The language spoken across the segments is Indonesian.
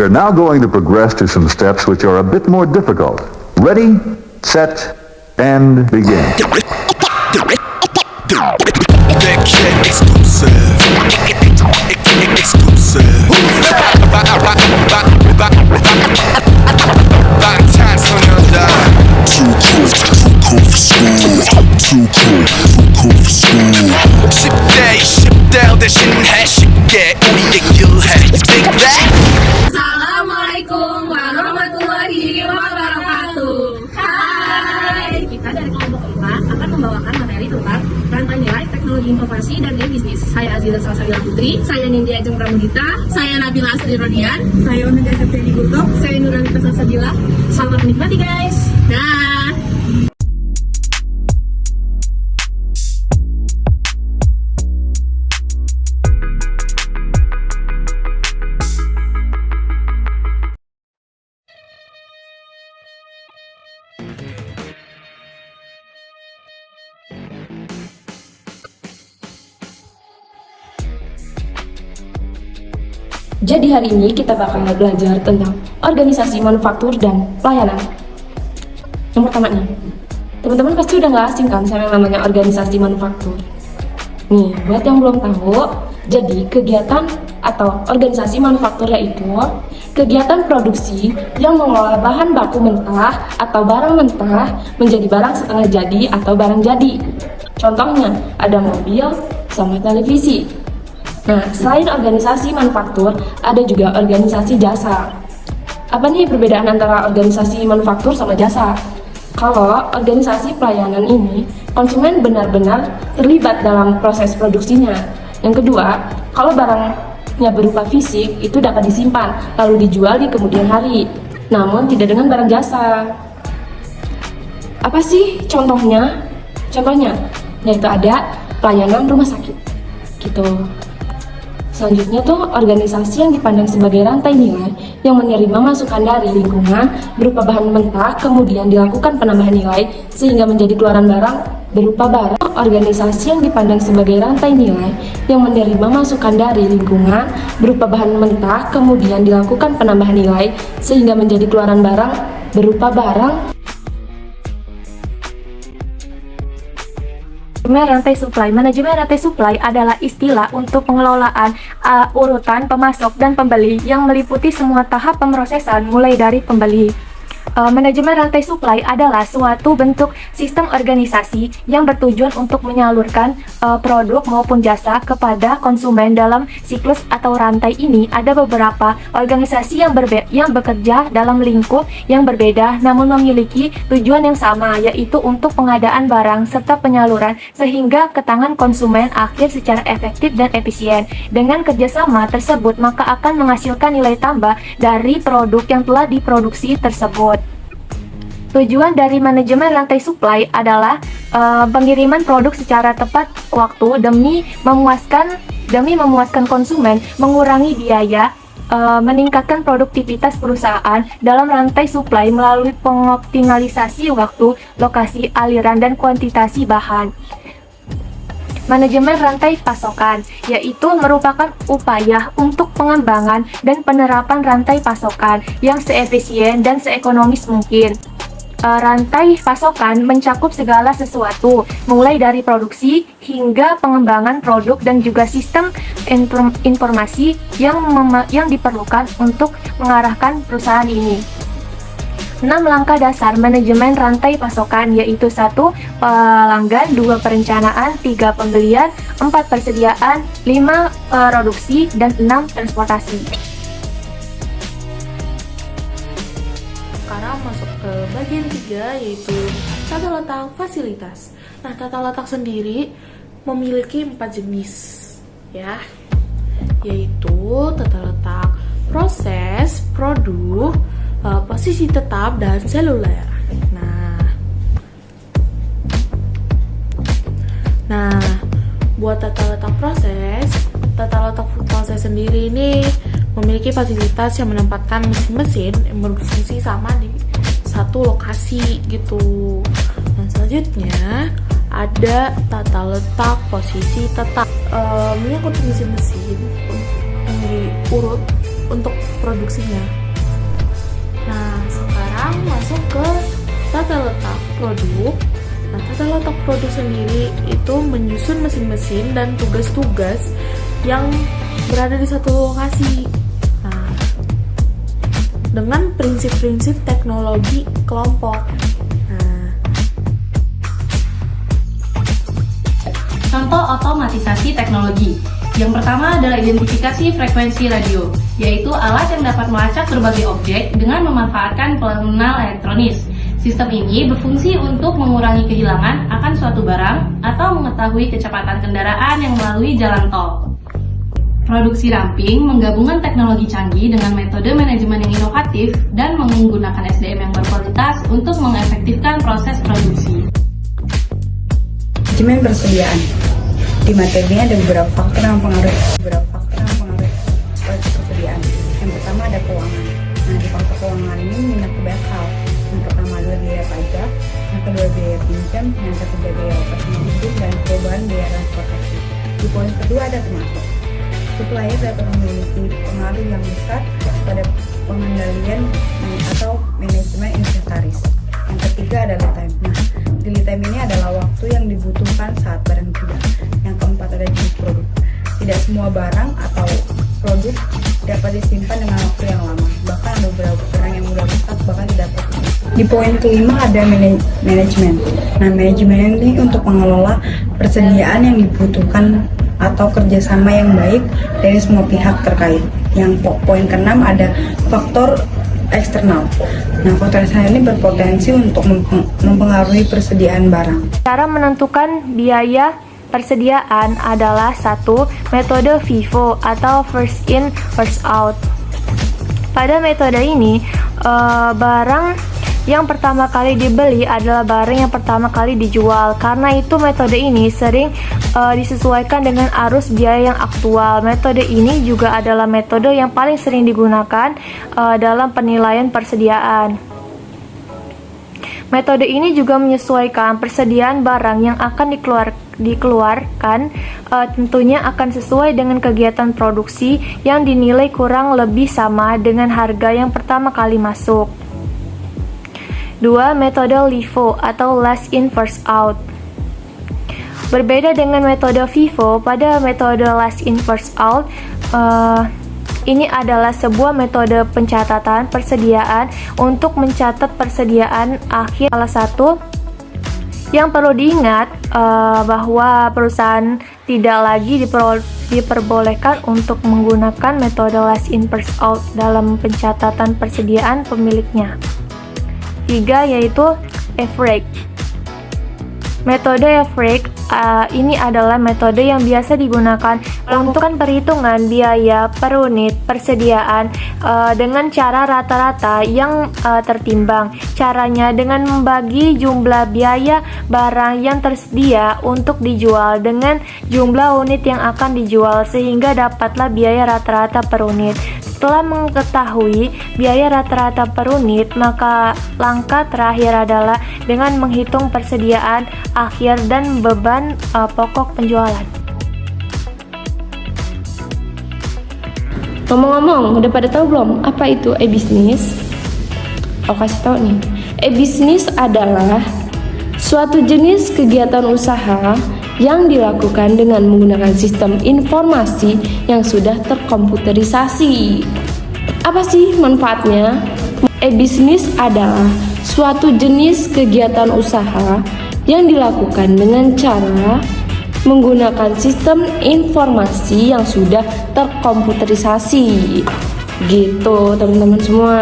We are now going to progress to some steps which are a bit more difficult. Ready, set, and begin. Assalamualaikum warahmatullahi wabarakatuh. Hai, kita dari kelompok 4 akan membawakan materi tentang rantai nilai teknologi informasi dan bisnis. Saya Aziza Salsabila Putri, saya Nindya Ajeng Pramudita, saya Nabila Asri Rodian, saya Omega Septiani Gutok, saya Nurhanita Salsabila. Selamat menikmati guys. Dah. Jadi hari ini kita bakal belajar tentang organisasi manufaktur dan pelayanan. Yang pertama nih, teman-teman pasti udah nggak asing kan sama yang namanya organisasi manufaktur. Nih, buat yang belum tahu, jadi kegiatan atau organisasi manufaktur yaitu kegiatan produksi yang mengolah bahan baku mentah atau barang mentah menjadi barang setengah jadi atau barang jadi. Contohnya ada mobil sama televisi. Nah, selain organisasi manufaktur, ada juga organisasi jasa. Apa nih perbedaan antara organisasi manufaktur sama jasa? Kalau organisasi pelayanan ini, konsumen benar-benar terlibat dalam proses produksinya. Yang kedua, kalau barangnya berupa fisik, itu dapat disimpan, lalu dijual di kemudian hari. Namun tidak dengan barang jasa. Apa sih contohnya? Contohnya, yaitu ada pelayanan rumah sakit. Gitu. Selanjutnya tuh organisasi yang dipandang sebagai rantai nilai yang menerima masukan dari lingkungan berupa bahan mentah kemudian dilakukan penambahan nilai sehingga menjadi keluaran barang berupa barang. Organisasi yang dipandang sebagai rantai nilai yang menerima masukan dari lingkungan berupa bahan mentah kemudian dilakukan penambahan nilai sehingga menjadi keluaran barang berupa barang. Manajemen rantai supply adalah istilah untuk pengelolaan urutan pemasok dan pembeli yang meliputi semua tahap pemrosesan mulai dari pembeli. Manajemen rantai supply adalah suatu bentuk sistem organisasi yang bertujuan untuk menyalurkan produk maupun jasa kepada konsumen. Dalam siklus atau rantai ini ada beberapa organisasi yang bekerja dalam lingkup yang berbeda namun memiliki tujuan yang sama, yaitu untuk pengadaan barang serta penyaluran sehingga ke tangan konsumen akhir secara efektif dan efisien. Dengan kerjasama tersebut maka akan menghasilkan nilai tambah dari produk yang telah diproduksi tersebut. Tujuan dari manajemen rantai supply adalah pengiriman produk secara tepat waktu demi memuaskan konsumen, mengurangi biaya, meningkatkan produktivitas perusahaan dalam rantai supply melalui pengoptimalisasi waktu, lokasi, aliran, dan kuantitasi bahan. Manajemen rantai pasokan, yaitu merupakan upaya untuk pengembangan dan penerapan rantai pasokan yang seefisien dan seekonomis mungkin. Rantai pasokan mencakup segala sesuatu, mulai dari produksi hingga pengembangan produk dan juga sistem informasi yang diperlukan untuk mengarahkan perusahaan ini. 6 langkah dasar manajemen rantai pasokan yaitu 1. Pelanggan, 2. Perencanaan, 3. Pembelian, 4. Persediaan, 5. Produksi, dan 6. Transportasi. Sekarang masuk ke bagian 3 yaitu tata letak fasilitas. Nah, tata letak sendiri memiliki 4 jenis ya, yaitu tata letak proses, produk, posisi tetap, dan seluler. Nah, buat tata letak proses sendiri ini memiliki fasilitas yang menempatkan mesin-mesin yang berfungsi sama di satu lokasi gitu. Dan selanjutnya ada tata letak posisi tetap, menyangkut mesin-mesin yang diurut untuk produksinya. Nah, sekarang masuk ke tata letak produk. Nah, tata letak produk sendiri itu menyusun mesin-mesin dan tugas-tugas yang berada di satu lokasi. Nah, dengan prinsip-prinsip teknologi kelompok. Contoh otomatisasi teknologi. Yang pertama adalah identifikasi frekuensi radio, yaitu alat yang dapat melacak berbagai objek dengan memanfaatkan pengenal elektronis. Sistem ini berfungsi untuk mengurangi kehilangan akan suatu barang atau mengetahui kecepatan kendaraan yang melalui jalan tol. Produksi ramping menggabungkan teknologi canggih dengan metode manajemen yang inovatif dan menggunakan SDM yang berkualitas untuk mengefektifkan proses produksi. Manajemen persediaan. Di materi ini ada beberapa faktor yang mempengaruhi proses persediaan. Yang pertama ada keuangan. Nah, di faktor keuangan ini minat ke banyak hal. Yang pertama adalah biaya pajak, yang kedua biaya pinjam, yang ketiga biaya operasional hidup, dan perubahan biaya transportasi. Di poin kedua ada termasuk supplier dapat memiliki pengaruh yang besar pada pengendalian atau manajemen inventaris. Yang ketiga ada lead time. Nah, di lead time ini adalah waktu yang dibutuhkan saat barang tiba. Yang keempat ada jenis produk. Tidak semua barang atau produk dapat disimpan dengan waktu yang lama. Bahkan ada beberapa barang yang mudah rusak bahkan tidak dapat. Di poin kelima ada manajemen. Nah, manajemen ini untuk mengelola persediaan yang dibutuhkan atau kerjasama yang baik dari semua pihak terkait. Yang poin keenam ada faktor eksternal. Nah, faktor eksternal ini berpotensi untuk mempengaruhi persediaan barang. Cara menentukan biaya persediaan adalah satu, metode FIFO atau first in first out. Pada metode ini, barang yang pertama kali dibeli adalah barang yang pertama kali dijual. Karena itu metode ini sering disesuaikan dengan arus biaya yang aktual. Metode ini juga adalah metode yang paling sering digunakan dalam penilaian persediaan. Metode ini juga menyesuaikan persediaan barang yang akan dikeluarkan tentunya akan sesuai dengan kegiatan produksi yang dinilai kurang lebih sama dengan harga yang pertama kali masuk. 2. Metode LIFO atau last in first out. Berbeda dengan metode FIFO, pada metode last in first out ini adalah sebuah metode pencatatan persediaan untuk mencatat persediaan akhir. Salah satu yang perlu diingat bahwa perusahaan tidak lagi diperbolehkan untuk menggunakan metode last in first out dalam pencatatan persediaan pemiliknya. 3. Yaitu average. Metode average ini adalah metode yang biasa digunakan untuk perhitungan biaya per unit persediaan dengan cara rata-rata yang tertimbang. Caranya dengan membagi jumlah biaya barang yang tersedia untuk dijual dengan jumlah unit yang akan dijual sehingga dapatlah biaya rata-rata per unit. Setelah mengetahui biaya rata-rata per unit, maka langkah terakhir adalah dengan menghitung persediaan akhir dan beban pokok penjualan. Ngomong-ngomong, udah pada tahu belum apa itu e-bisnis? Aku kasih tahu nih. E-bisnis adalah suatu jenis kegiatan usaha yang dilakukan dengan menggunakan sistem informasi yang sudah terkomputerisasi. Apa sih manfaatnya? E-bisnis adalah suatu jenis kegiatan usaha yang dilakukan dengan cara menggunakan sistem informasi yang sudah terkomputerisasi. Gitu, teman-teman semua.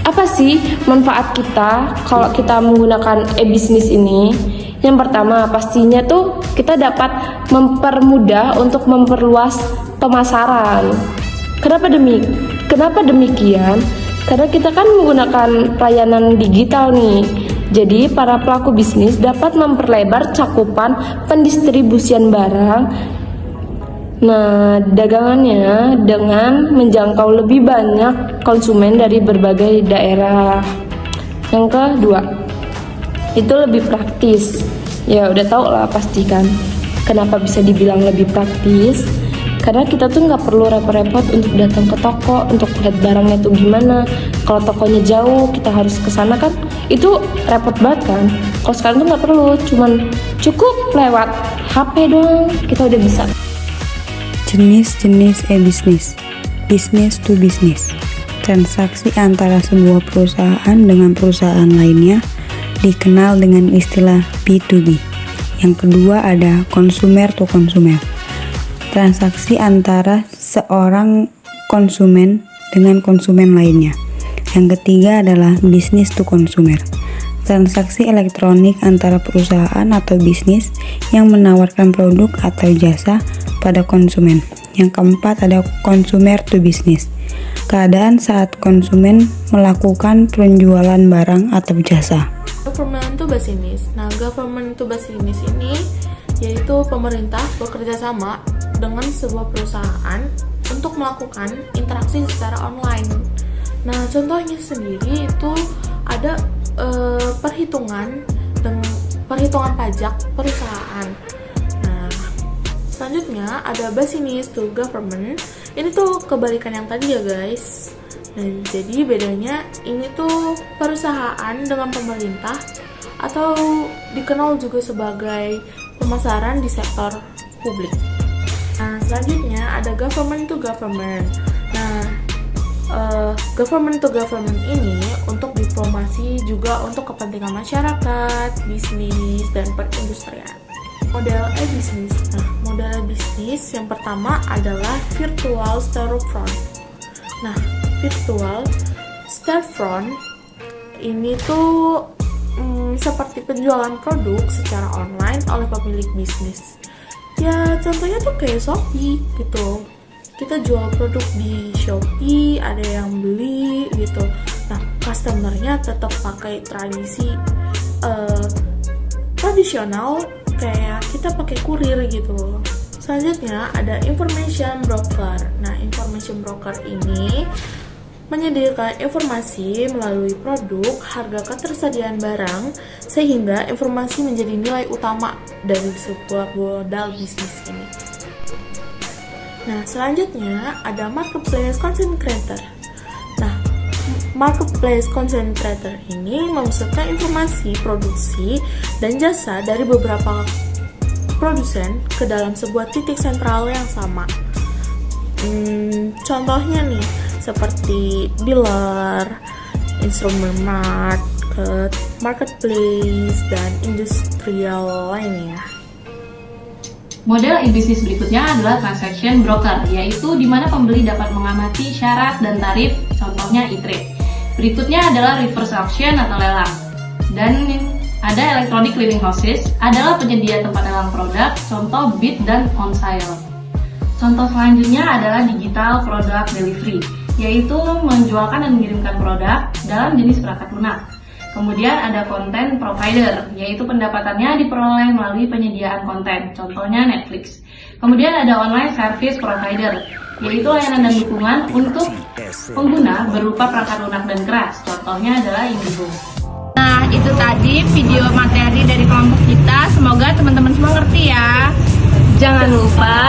Apa sih manfaat kita kalau kita menggunakan e-bisnis ini? Yang pertama, pastinya tuh kita dapat mempermudah untuk memperluas pemasaran. Kenapa demikian? Karena kita kan menggunakan layanan digital nih. Jadi para pelaku bisnis dapat memperlebar cakupan pendistribusian barang. Nah, dagangannya dengan menjangkau lebih banyak konsumen dari berbagai daerah. Yang kedua, itu lebih praktis. Ya udah tau lah pasti kan kenapa bisa dibilang lebih praktis, Karena kita tuh nggak perlu repot-repot untuk datang ke toko untuk lihat barangnya tuh gimana. Kalau tokonya jauh, kita harus ke sana kan, itu repot banget kan. Kalau sekarang tuh nggak perlu, cuman cukup lewat HP doang, kita udah bisa. Jenis-jenis e-bisnis. Business to business. Transaksi antara sebuah perusahaan dengan perusahaan lainnya dikenal dengan istilah B2B. Yang kedua ada consumer to consumer. Transaksi antara seorang konsumen dengan konsumen lainnya. Yang ketiga adalah business to consumer. Transaksi elektronik antara perusahaan atau bisnis yang menawarkan produk atau jasa pada konsumen. Yang keempat ada consumer to business. Keadaan saat konsumen melakukan penjualan barang atau jasa. Government to business. Nah, government to business ini yaitu pemerintah bekerja sama dengan sebuah perusahaan untuk melakukan interaksi secara online. Nah, contohnya sendiri itu ada perhitungan pajak perusahaan. Nah, selanjutnya ada business to government. Ini tuh kebalikan yang tadi ya guys. Nah, jadi bedanya ini tuh perusahaan dengan pemerintah atau dikenal juga sebagai pemasaran di sektor publik. Nah, selanjutnya ada government to government. Nah, government to government ini untuk diplomasi juga untuk kepentingan masyarakat, bisnis, dan perindustrian. Model e-bisnis. Nah, model bisnis yang pertama adalah virtual storefront. Nah, virtual storefront ini tuh seperti penjualan produk secara online oleh pemilik bisnis. Ya, contohnya tuh kayak Shopee gitu. Kita jual produk di Shopee, ada yang beli gitu. Nah, customernya tetap pakai tradisional kayak kita pakai kurir gitu. Selanjutnya ada information broker. Nah, information broker ini menyediakan informasi melalui produk, harga ketersediaan barang, sehingga informasi menjadi nilai utama dari sebuah modal bisnis ini. Nah, selanjutnya ada marketplace content creator. Nah, marketplace content creator ini memasukkan informasi, produksi, dan jasa dari beberapa produsen ke dalam sebuah titik sentral yang sama. Contohnya nih, seperti dealer, instrument marketplace, dan industrial lainnya. Model e-bisnis berikutnya adalah transaction broker, yaitu di mana pembeli dapat mengamati syarat dan tarif, contohnya e-trade. Berikutnya adalah reverse auction atau lelang. Dan ada electronic clearing houses, adalah penyedia tempat lelang produk, contoh bid dan on sale. Contoh selanjutnya adalah digital product delivery, yaitu menjualkan dan mengirimkan produk dalam jenis perangkat lunak. Kemudian ada content provider, yaitu pendapatannya diperoleh melalui penyediaan konten, contohnya Netflix. Kemudian ada online service provider, yaitu layanan dan dukungan untuk pengguna berupa perangkat lunak dan keras, contohnya adalah Indigo. Nah, itu tadi video materi dari kelompok kita. Semoga teman-teman semua ngerti ya. Jangan lupa